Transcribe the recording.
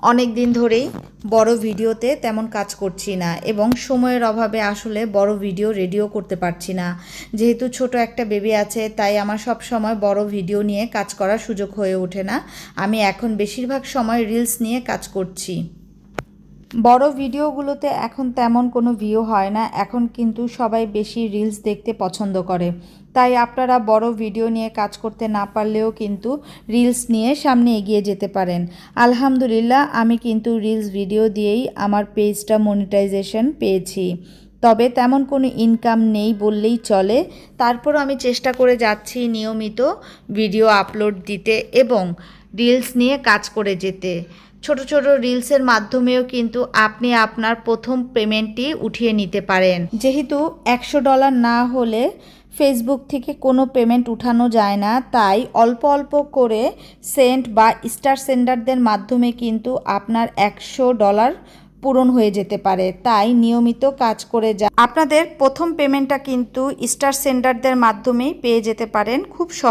অনেক দিন ধরেই বড় ভিডিওতে তেমন কাজ করছি না এবং সময়ের অভাবে আসলে বড় ভিডিও রেডিও করতে পারছি না। যেহেতু ছোট একটা বেবি আছে, তাই আমার সব সময় বড় ভিডিও নিয়ে কাজ করার সুযোগ হয়ে ওঠে না। আমি এখন বেশিরভাগ সময় রিলস নিয়ে কাজ করছি। বড় ভিডিওগুলোতে এখন তেমন কোনো ভিউ হয় না, এখন কিন্তু সবাই বেশি রিলস দেখতে পছন্দ করে। তাই আপনারা বড় ভিডিও নিয়ে কাজ করতে না পারলেও কিন্তু রিলস নিয়ে সামনে এগিয়ে যেতে পারেন। আলহামদুলিল্লাহ, আমি কিন্তু রিলস ভিডিও দিয়েই আমার পেজটা মনিটাইজেশন পেয়েছি। তবে তেমন কোনো ইনকাম নেই বললেই চলে। তারপরও আমি চেষ্টা করে যাচ্ছি নিয়মিত ভিডিও আপলোড দিতে এবং রিলস নিয়ে কাজ করে যেতে। ছোট ছোট রিলসের মাধ্যমেও কিন্তু আপনি আপনার প্রথম পেমেন্টটি উঠিয়ে নিতে পারেন। যেহেতু $100 না হলে ফেসবুক থেকে কোনো পেমেন্ট উঠানো যায় না, তাই অল্প অল্প করে সেন্ট বা স্টার সেন্ডারদের মাধ্যমে কিন্তু আপনার $100 পূরণ হয়ে যেতে পারে। তাই নিয়মিত কাজ করে আপনাদের প্রথম পেমেন্টটা কিন্তু স্টার সেন্ডারদের মাধ্যমেই পেয়ে যেতে পারেন খুব সহজ।